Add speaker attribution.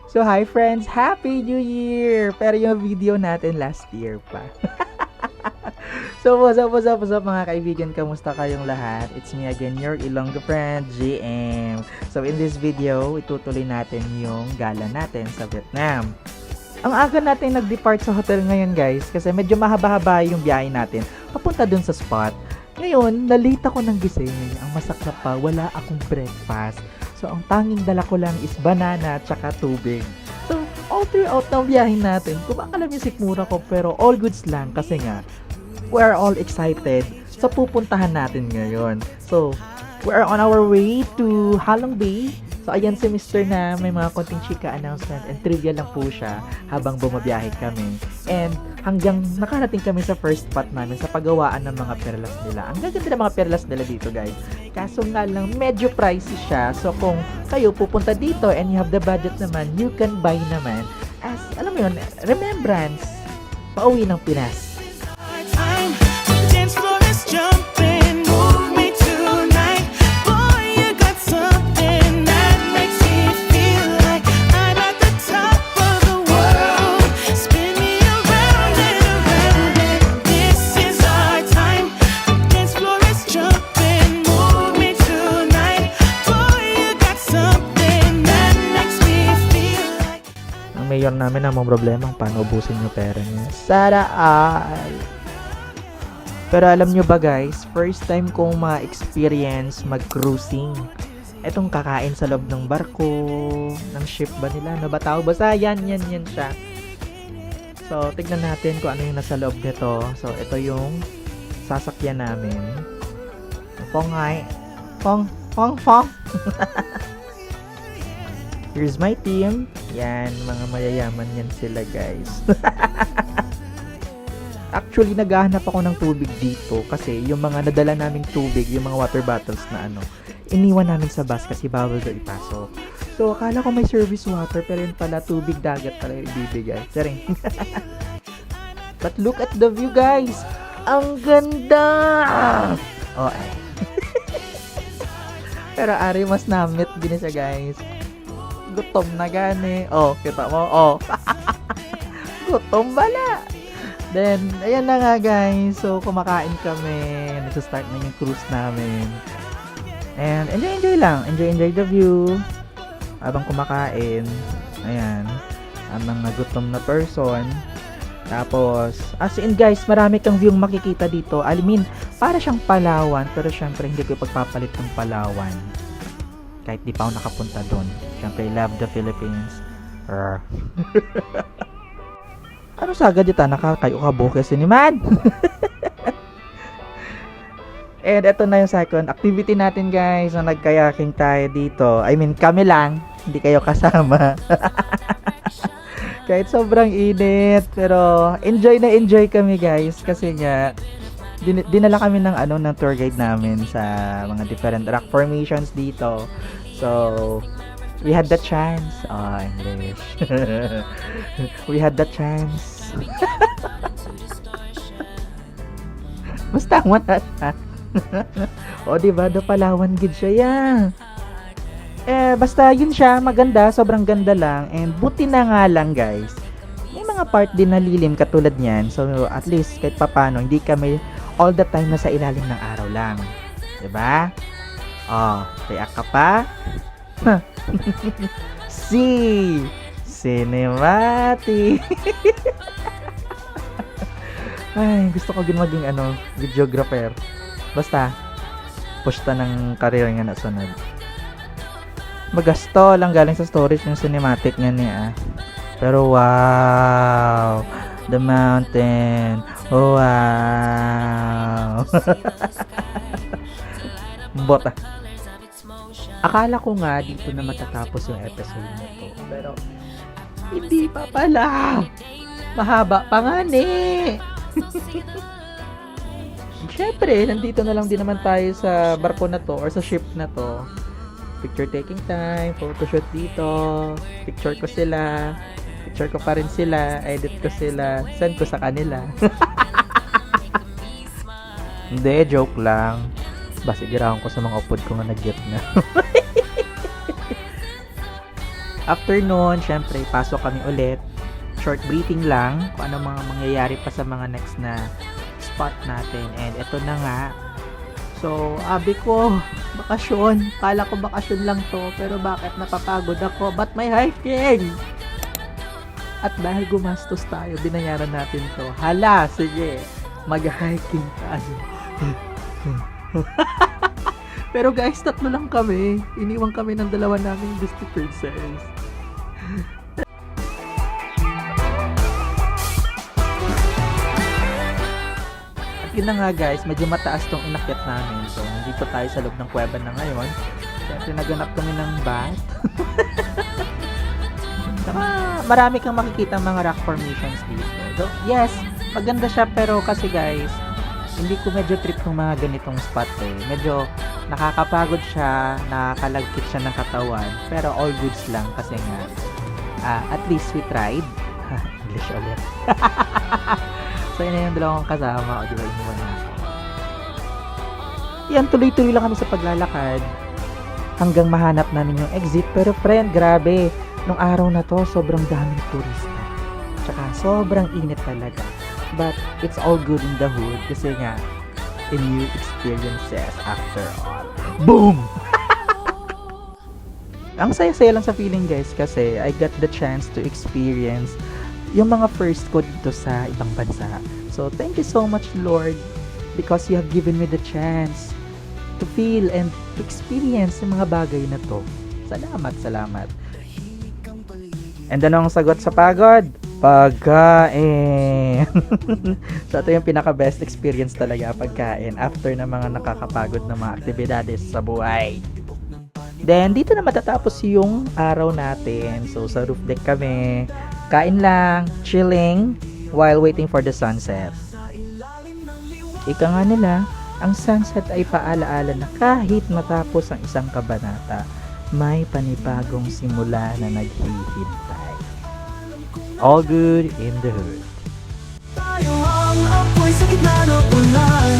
Speaker 1: So hi friends, Happy New Year! Pero yung video natin last year pa. So what's up mga kaibigan, kamusta kayong lahat? It's me again, your Ilonggo friend, GM. So in this video, itutuloy natin yung gala natin sa Vietnam. Ang aga natin nag-depart sa hotel ngayon guys, kasi medyo mahaba-haba yung biyahe natin papunta dun sa spot. Ngayon, nalate ako ng gising. Ang masakla pa, wala akong breakfast. So, ang tanging dala ko lang is banana at saka tubig. So, all throughout ng biyahe natin, kumakalam yung sikmura ko, pero all goods lang kasi nga, we're all excited sa pupuntahan natin ngayon. So, we're on our way to Halong Bay. So, ayan si Mr. na may mga konting chika announcement and trivia lang po siya habang bumabiyahe kami. And hanggang nakarating kami sa first spot namin sa paggawaan ng mga perlas nila. Ang gaganda ng mga perlas nila dito guys. Kaso nga lang, medyo pricey siya. So, kung kayo pupunta dito and you have the budget naman, you can buy naman as, alam mo yun, remembrance. Pauwi ng Pinas. Mayor namin ang mga problema paano ubusin yung pera niya. Sana all. Pero alam nyo ba guys, first time kong ma-experience mag-cruising. Etong kakain sa loob ng barko, ng ship ba nila, ano ba tawag? Basta yan siya. So, tignan natin kung ano yung nasa loob nito. So, ito yung sasakyan namin. Fongay. Fong. Here's my team. Yan, mga mayayaman yan sila guys. Actually, naghahanap ako ng tubig dito kasi yung mga nadala naming tubig, yung mga water bottles na iniwan namin sa bus kasi bawal daw ipasok. So, akala ko may service water pero yun pala, tubig dagat pala yung ibibigay. Charing. But look at the view guys! Ang ganda! Oh, ay. Pero ari, mas namit din siya guys. Gutom na gani. Oh, kita mo? Oh. Gutom bala. Then, ayan na nga guys. So, kumakain kami. Nagsa-start na yung cruise namin. And, enjoy lang. Enjoy the view. Habang kumakain. Ayan. Ang mga gutom na person. Tapos, as in guys, marami kang view makikita dito. I mean, para siyang Palawan. Pero syempre, hindi ko ipagpapalit ng Palawan. Kahit di pa ako nakapunta doon. Siyempre, love the Philippines. Ano sagad dito? Nakakayo ka bukas ni man. And ito na yung second activity natin guys. Na nagkayaking tayo dito. I mean, kami lang. Hindi kayo kasama. Kahit sobrang init. Pero, enjoy kami guys. Kasi nga, dinala kami ng ng tour guide namin sa mga different rock formations dito. So, we had the chance. Oh, English. We had the chance. Basta mo na siya. O, diba? Do Palawan gid siya yan. Basta yun siya. Maganda. Sobrang ganda lang. And buti na nga lang, guys. May mga part din na lilim katulad niyan. So, at least, kahit papano, hindi kami all the time nasa ilalim ng araw lang. Diba? Oh, kaya ka pa? Cinematic. Ay, gusto ko maging videographer. Basta, push ta ng career nga na sunod. Magasto lang galing sa storage yung cinematic nga niya. Pero wow, the mountain. Oh, wow. Bota. Akala ko nga dito na matatapos yung episode nito. Pero, hindi pa pala. Mahaba pa nga ni. Siyempre, nandito na lang din naman tayo sa barko na to or sa ship na to. Picture taking time, photoshoot dito. Picture ko sila. Picture ko pa rin sila. Edit ko sila. Send ko sa kanila. Hindi, joke lang. Basigirahan ko sa mga upod ko nga nag-get na. After nun, syempre, pasok kami ulit. Short briefing lang kung ano mga mangyayari pa sa mga next na spot natin. And eto na nga. So, abi ko, bakasyon. Kala ko bakasyon lang to. Pero bakit napapagod ako? Ba't may hiking? At dahil gumastos tayo, binayaran natin to. Hala, sige. Mag-hiking tayo. Pero guys, 3 lang kami. Iniwan kami ng 2 namin Disney Princess. At yun na nga guys, medyo mataas tong inakyat namin. So, hindi pa tayo sa loob ng kuweba na ngayon. Siyempre, naganap kami ng bath. Saka, marami kang makikita mga rock formations dito. So, yes, maganda siya pero kasi guys, hindi ko medyo trip ng mga ganitong spot eh. Medyo nakakapagod siya, nakakalagkit siya ng katawan, pero all goods lang kasi nga, at least we tried. English ulit. So, yun na yung 2 kasama. O, diba, inuwan na ako. Yan, tuloy-tuloy lang kami sa paglalakad hanggang mahanap namin yung exit. Pero friend, grabe. Nung araw na to, sobrang daming turista. Tsaka, sobrang init talaga. But, it's all good in the hood kasi nga, a new experiences after all. Boom! Ang saya-saya lang sa feeling guys kasi I got the chance to experience yung mga first ko dito sa ibang bansa. So, thank you so much Lord because you have given me the chance to feel and to experience yung mga bagay na to. Salamat, salamat. And anong sagot sa pagod? Pagkain. So, ito yung pinaka-best experience talaga, pagkain after ng mga nakakapagod na mga aktibidades sa buhay. Then, dito na matatapos yung araw natin. So, sa roof deck kami. Kain lang, chilling, while waiting for the sunset. Ika nga nila, ang sunset ay paalaala na kahit matapos ang isang kabanata, may panibagong simula na naghihintay. All good in the hood.
Speaker 2: Tayo ang apoy sa gitna ng ulan.